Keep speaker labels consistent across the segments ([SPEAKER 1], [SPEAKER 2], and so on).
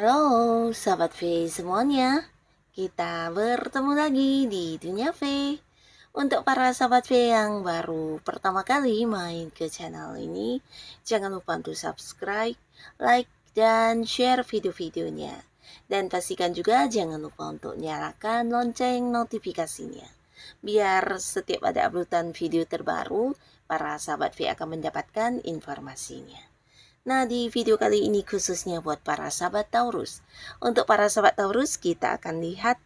[SPEAKER 1] Halo, sahabat V semuanya. Kita bertemu lagi di Dunia V. Untuk para sahabat V yang baru pertama kali main ke channel ini, jangan lupa untuk subscribe, like, dan share video-videonya. Dan pastikan juga jangan lupa untuk nyalakan lonceng notifikasinya. Biar setiap ada uploadan video terbaru, para sahabat V akan mendapatkan informasinya. Nah, di video kali ini khususnya buat para sahabat Taurus. Untuk para sahabat Taurus, kita akan lihat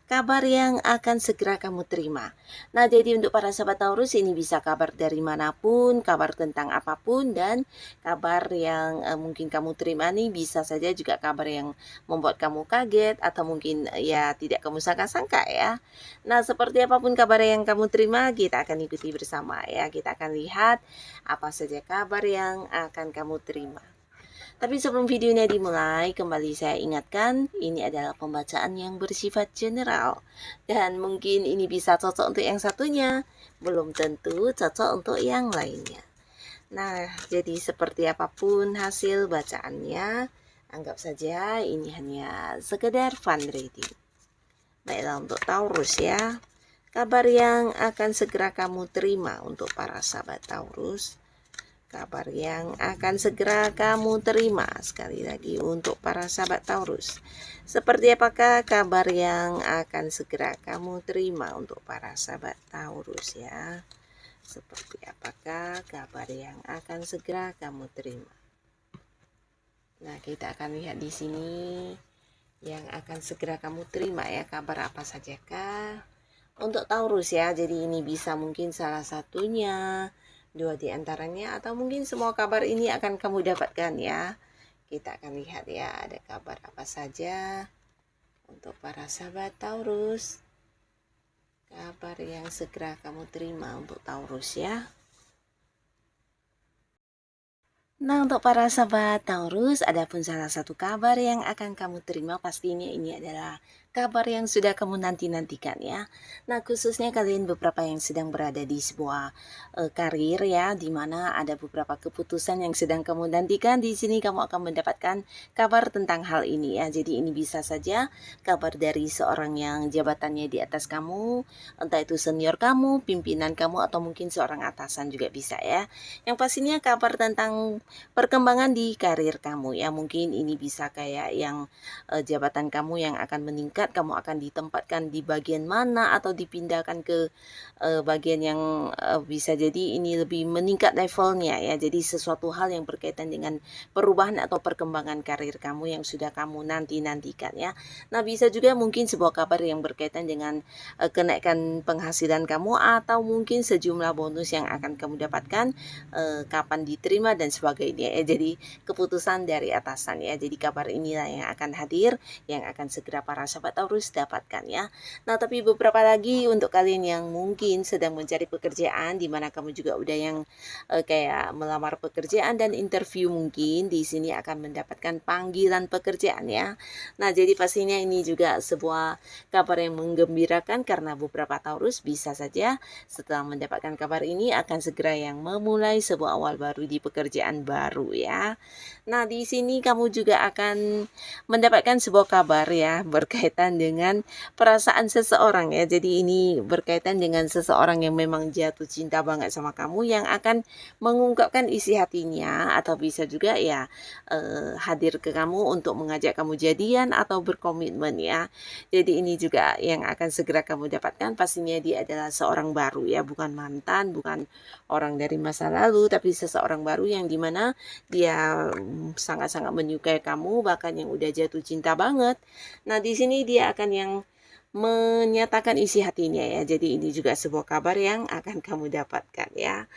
[SPEAKER 1] kabar yang akan segera kamu terima. Nah, jadi untuk para sahabat Taurus ini bisa kabar dari manapun, kabar tentang apapun, dan kabar yang mungkin kamu terima nih bisa saja juga kabar yang membuat kamu kaget atau mungkin ya tidak kamu sangka-sangka ya. Nah, seperti apapun kabar yang kamu terima, kita akan ikuti bersama ya. Kita akan lihat apa saja kabar yang akan kamu terima. Tapi sebelum videonya dimulai, kembali saya ingatkan, ini adalah pembacaan yang bersifat general. Dan mungkin ini bisa cocok untuk yang satunya, belum tentu cocok untuk yang lainnya. Nah, jadi seperti apapun hasil bacaannya, anggap saja ini hanya sekedar fun reading. Baiklah untuk Taurus ya, kabar yang akan segera kamu terima untuk para sahabat Taurus. Kabar yang akan segera kamu terima sekali lagi untuk para sahabat Taurus. Seperti apakah kabar yang akan segera kamu terima untuk para sahabat Taurus ya? Seperti apakah kabar yang akan segera kamu terima? Nah, kita akan lihat di sini yang akan segera kamu terima ya, kabar apa sajakah untuk Taurus ya. Jadi ini bisa mungkin salah satunya, dua di antaranya, atau mungkin semua kabar ini akan kamu dapatkan ya. Kita akan lihat ya, ada kabar apa saja untuk para sahabat Taurus. Kabar yang segera kamu terima untuk Taurus ya. Nah, untuk para sahabat Taurus, ada pun salah satu kabar yang akan kamu terima pastinya ini adalah kabar yang sudah kamu nanti-nantikan ya. Nah, khususnya kalian beberapa yang sedang berada di sebuah karir ya, di mana ada beberapa keputusan yang sedang kamu nantikan. Di sini kamu akan mendapatkan kabar tentang hal ini ya. Jadi ini bisa saja kabar dari seorang yang jabatannya di atas kamu, entah itu senior kamu, pimpinan kamu, atau mungkin seorang atasan juga bisa ya. Yang pastinya kabar tentang perkembangan di karir kamu ya. Mungkin ini bisa kayak yang jabatan kamu yang akan meningkat, kamu akan ditempatkan di bagian mana atau dipindahkan ke bagian yang bisa jadi ini lebih meningkat levelnya ya. Jadi sesuatu hal yang berkaitan dengan perubahan atau perkembangan karir kamu yang sudah kamu nanti-nantikan ya. Nah, bisa juga mungkin sebuah kabar yang berkaitan dengan kenaikan penghasilan kamu atau mungkin sejumlah bonus yang akan kamu dapatkan kapan diterima dan sebagainya ya. Jadi keputusan dari atasan ya. Jadi kabar inilah yang akan hadir, yang akan segera para sahabat Taurus dapatkan ya. Nah, tapi beberapa lagi untuk kalian yang mungkin sedang mencari pekerjaan, di mana kamu juga udah yang kayak melamar pekerjaan dan interview, mungkin di sini akan mendapatkan panggilan pekerjaan ya. Nah, jadi pastinya ini juga sebuah kabar yang menggembirakan karena beberapa Taurus bisa saja setelah mendapatkan kabar ini akan segera yang memulai sebuah awal baru di pekerjaan baru ya. Nah, di sini kamu juga akan mendapatkan sebuah kabar ya berkaitan dengan perasaan seseorang ya. Jadi ini berkaitan dengan seseorang yang memang jatuh cinta banget sama kamu, yang akan mengungkapkan isi hatinya, atau bisa juga ya hadir ke kamu untuk mengajak kamu jadian atau berkomitmen ya. Jadi ini juga yang akan segera kamu dapatkan. Pastinya dia adalah seorang baru ya, bukan mantan, bukan orang dari masa lalu, tapi seseorang baru yang dimana dia sangat-sangat menyukai kamu, bahkan yang udah jatuh cinta banget. Nah, di sini dia akan yang menyatakan isi hatinya ya. Jadi ini juga sebuah kabar yang akan kamu dapatkan ya.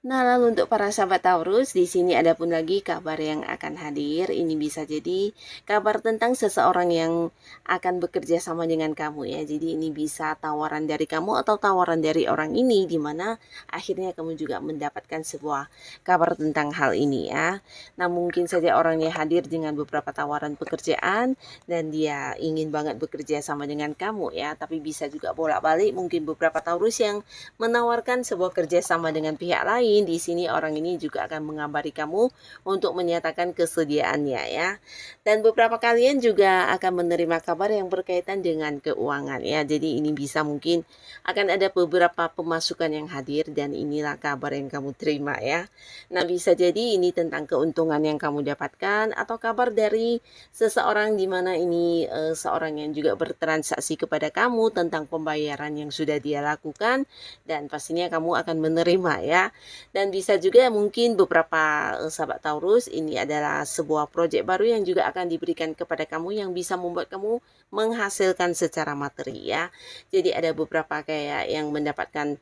[SPEAKER 1] Nah, lalu untuk para sahabat Taurus, di sini ada pun lagi kabar yang akan hadir. Ini bisa jadi kabar tentang seseorang yang akan bekerja sama dengan kamu ya. Jadi ini bisa tawaran dari kamu atau tawaran dari orang ini, di mana akhirnya kamu juga mendapatkan sebuah kabar tentang hal ini ya. Nah, mungkin saja orangnya hadir dengan beberapa tawaran pekerjaan dan dia ingin banget bekerja sama dengan kamu ya. Tapi bisa juga bolak-balik, mungkin beberapa Taurus yang menawarkan sebuah kerjasama dengan pihak lain, mungkin di sini orang ini juga akan mengabari kamu untuk menyatakan kesediaannya ya. Dan beberapa kalian juga akan menerima kabar yang berkaitan dengan keuangan ya. Jadi ini bisa mungkin akan ada beberapa pemasukan yang hadir dan inilah kabar yang kamu terima ya. Nah, bisa jadi ini tentang keuntungan yang kamu dapatkan atau kabar dari seseorang di mana ini seorang yang juga bertransaksi kepada kamu tentang pembayaran yang sudah dia lakukan dan pastinya kamu akan menerima ya. Dan bisa juga mungkin beberapa sahabat Taurus ini adalah sebuah proyek baru yang juga akan diberikan kepada kamu yang bisa membuat kamu menghasilkan secara materi ya. Jadi ada beberapa kayak yang mendapatkan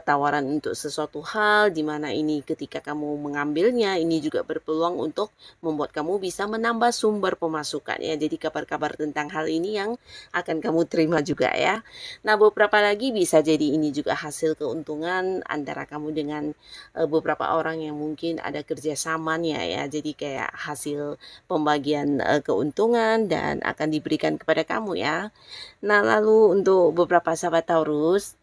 [SPEAKER 1] tawaran untuk sesuatu hal di mana ini ketika kamu mengambilnya ini juga berpeluang untuk membuat kamu bisa menambah sumber pemasukan ya. Jadi kabar-kabar tentang hal ini yang akan kamu terima juga ya. Nah, beberapa lagi bisa jadi ini juga hasil keuntungan antara kamu dengan beberapa orang yang mungkin ada kerjasamanya ya. Jadi kayak hasil pembagian keuntungan dan akan diberikan kepada kamu ya. Nah, lalu untuk beberapa sahabat Taurus,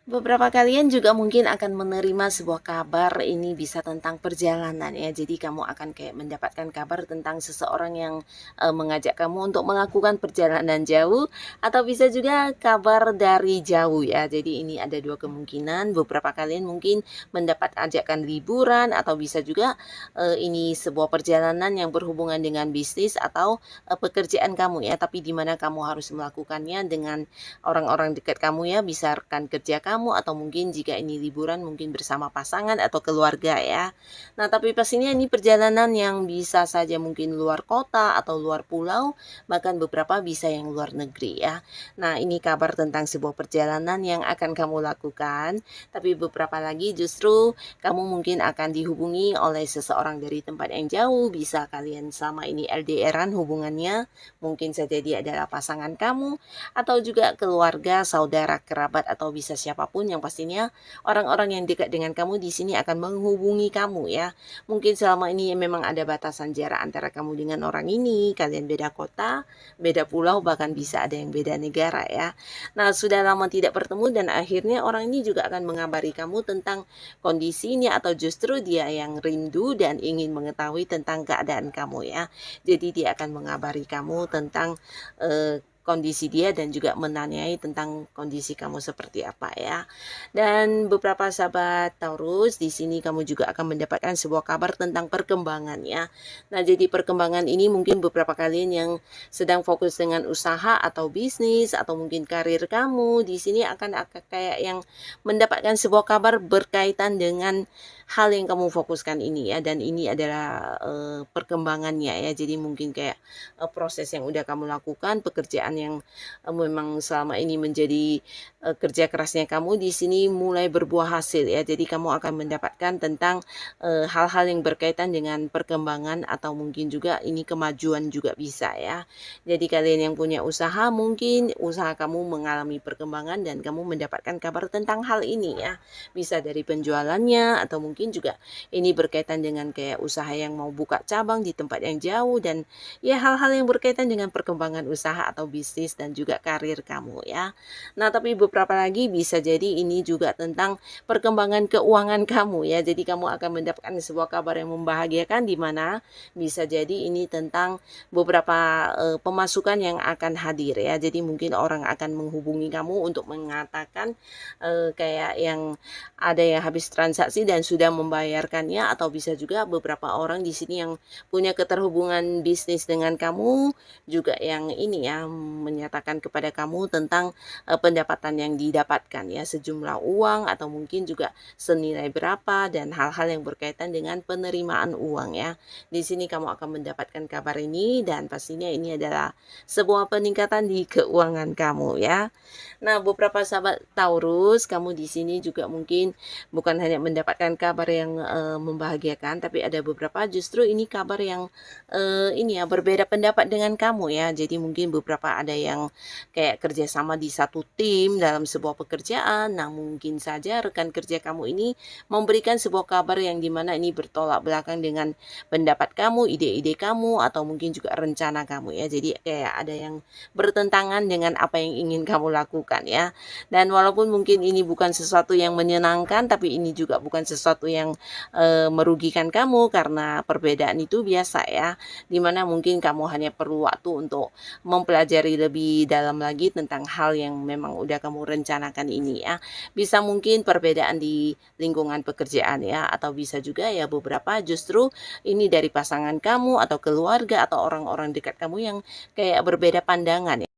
[SPEAKER 1] beberapa kalian juga mungkin akan menerima sebuah kabar ini bisa tentang perjalanan ya. Jadi kamu akan kayak mendapatkan kabar tentang seseorang yang mengajak kamu untuk melakukan perjalanan jauh atau bisa juga kabar dari jauh ya. Jadi ini ada dua kemungkinan. Beberapa kalian mungkin mendapat ajakan liburan atau bisa juga ini sebuah perjalanan yang berhubungan dengan bisnis atau pekerjaan kamu ya. Tapi di mana kamu harus melakukannya dengan orang-orang dekat kamu ya, bisa rekan kerja kamu atau mungkin jika ini liburan mungkin bersama pasangan atau keluarga ya. Nah, tapi pastinya ini perjalanan yang bisa saja mungkin luar kota atau luar pulau, bahkan beberapa bisa yang luar negeri ya. Nah, ini kabar tentang sebuah perjalanan yang akan kamu lakukan, tapi beberapa lagi justru kamu mungkin akan dihubungi oleh seseorang dari tempat yang jauh, bisa kalian selama ini LDRan hubungannya, mungkin saja dia adalah pasangan kamu atau juga keluarga, saudara, kerabat atau bisa siapapun yang pastinya orang-orang yang dekat dengan kamu di sini akan menghubungi kamu ya. Mungkin selama ini memang ada batasan jarak antara kamu dengan orang ini, kalian beda kota, beda pulau, bahkan bisa ada yang beda negara ya. Nah, sudah lama tidak bertemu dan akhirnya orang ini juga akan mengabari kamu tentang kondisinya atau justru dia yang rindu dan ingin mengetahui tentang keadaan kamu ya. Jadi dia akan mengabari kamu tentang kondisi dia dan juga menanyai tentang kondisi kamu seperti apa ya. Dan beberapa sahabat Taurus, di sini kamu juga akan mendapatkan sebuah kabar tentang perkembangan ya. Nah, jadi perkembangan ini mungkin beberapa kalian yang sedang fokus dengan usaha atau bisnis atau mungkin karir kamu, di sini akan kayak yang mendapatkan sebuah kabar berkaitan dengan hal yang kamu fokuskan ini ya, dan ini adalah perkembangannya ya. Jadi mungkin kayak proses yang udah kamu lakukan, pekerjaan yang memang selama ini menjadi kerja kerasnya kamu di sini mulai berbuah hasil ya. Jadi kamu akan mendapatkan tentang hal-hal yang berkaitan dengan perkembangan atau mungkin juga ini kemajuan juga bisa ya. Jadi kalian yang punya usaha mungkin usaha kamu mengalami perkembangan dan kamu mendapatkan kabar tentang hal ini ya. Bisa dari penjualannya atau mungkin juga ini berkaitan dengan kayak usaha yang mau buka cabang di tempat yang jauh dan ya hal-hal yang berkaitan dengan perkembangan usaha atau bisnis dan juga karir kamu ya. Nah, tapi beberapa lagi bisa jadi ini juga tentang perkembangan keuangan kamu ya. Jadi kamu akan mendapatkan sebuah kabar yang membahagiakan di mana bisa jadi ini tentang beberapa pemasukan yang akan hadir ya. Jadi mungkin orang akan menghubungi kamu untuk mengatakan kayak yang ada yang habis transaksi dan sudah membayarkannya atau bisa juga beberapa orang di sini yang punya keterhubungan bisnis dengan kamu juga yang ini ya menyatakan kepada kamu tentang pendapatan yang didapatkan ya, sejumlah uang atau mungkin juga senilai berapa dan hal-hal yang berkaitan dengan penerimaan uang ya. Di sini kamu akan mendapatkan kabar ini dan pastinya ini adalah sebuah peningkatan di keuangan kamu ya. Nah, beberapa sahabat Taurus, kamu di sini juga mungkin bukan hanya mendapatkan kabar yang membahagiakan, tapi ada beberapa justru ini kabar yang ini ya berbeda pendapat dengan kamu ya. Jadi mungkin beberapa ada yang kayak kerjasama di satu tim dalam sebuah pekerjaan. Nah, mungkin saja rekan kerja kamu ini memberikan sebuah kabar yang dimana ini bertolak belakang dengan pendapat kamu, ide-ide kamu, atau mungkin juga rencana kamu ya. Jadi kayak ada yang bertentangan dengan apa yang ingin kamu lakukan ya. Dan walaupun mungkin ini bukan sesuatu yang menyenangkan, tapi ini juga bukan sesuatu yang merugikan kamu karena perbedaan itu biasa ya, dimana mungkin kamu hanya perlu waktu untuk mempelajari lebih dalam lagi tentang hal yang memang udah kamu rencanakan ini ya. Bisa mungkin perbedaan di lingkungan pekerjaan ya, atau bisa juga ya beberapa justru ini dari pasangan kamu atau keluarga atau orang-orang dekat kamu yang kayak berbeda pandangan ya.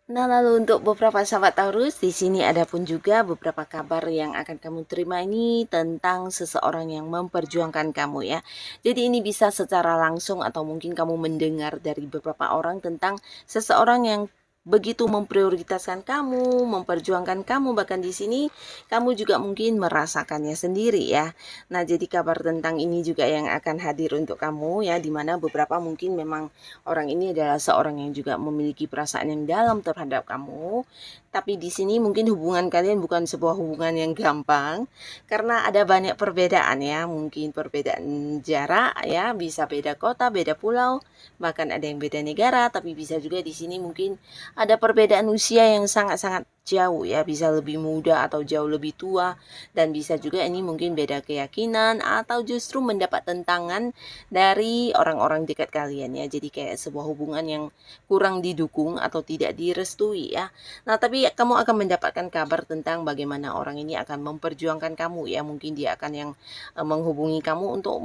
[SPEAKER 1] Nah, lalu untuk beberapa sahabat Taurus, di sini ada pun juga beberapa kabar yang akan kamu terima ini tentang seseorang yang memperjuangkan kamu ya. Jadi ini bisa secara langsung atau mungkin kamu mendengar dari beberapa orang tentang seseorang yang begitu memprioritaskan kamu, memperjuangkan kamu, bahkan di sini kamu juga mungkin merasakannya sendiri ya. Nah, jadi kabar tentang ini juga yang akan hadir untuk kamu ya, dimana beberapa mungkin memang orang ini adalah seorang yang juga memiliki perasaan yang dalam terhadap kamu. Tapi di sini mungkin hubungan kalian bukan sebuah hubungan yang gampang karena ada banyak perbedaan ya, mungkin perbedaan jarak ya, bisa beda kota, beda pulau, bahkan ada yang beda negara, tapi bisa juga di sini mungkin ada perbedaan usia yang sangat-sangat jauh ya, bisa lebih muda atau jauh lebih tua, dan bisa juga ini mungkin beda keyakinan atau justru mendapat tentangan dari orang-orang dekat kalian ya. Jadi kayak sebuah hubungan yang kurang didukung atau tidak direstui ya. Nah, tapi kamu akan mendapatkan kabar tentang bagaimana orang ini akan memperjuangkan kamu ya. Mungkin dia akan yang menghubungi kamu untuk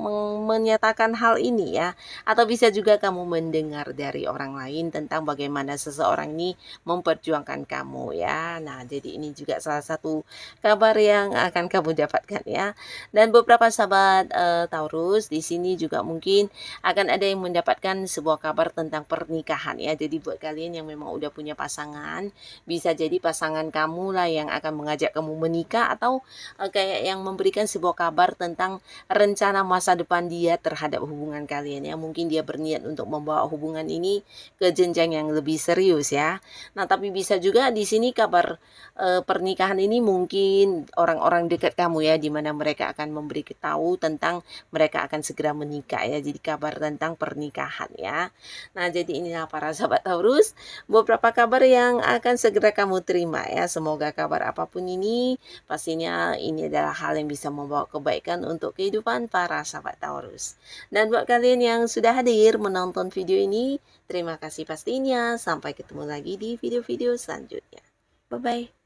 [SPEAKER 1] menyatakan hal ini ya. Atau bisa juga kamu mendengar dari orang lain tentang bagaimana seseorang ini memperjuangkan kamu ya. Nah, jadi ini juga salah satu kabar yang akan kamu dapatkan ya. Dan beberapa sahabat Taurus di sini juga mungkin akan ada yang mendapatkan sebuah kabar tentang pernikahan ya. Jadi buat kalian yang memang udah punya pasangan, bisa jadi pasangan kamu lah yang akan mengajak kamu menikah, atau kayak yang memberikan sebuah kabar tentang rencana masa depan dia terhadap hubungan kalian ya. Mungkin dia berniat untuk membawa hubungan ini ke jenjang yang lebih serius ya. Nah, tapi bisa juga di sini kabar pernikahan ini mungkin orang-orang dekat kamu ya, di mana mereka akan memberitahu tentang mereka akan segera menikah ya. Jadi kabar tentang pernikahan ya. Nah, jadi inilah para sahabat Taurus, beberapa kabar yang akan segera kamu terima ya. Semoga kabar apapun ini, pastinya ini adalah hal yang bisa membawa kebaikan untuk kehidupan para sahabat Taurus. Dan buat kalian yang sudah hadir menonton video ini, terima kasih pastinya. Sampai ketemu lagi di video-video selanjutnya. Bye-bye.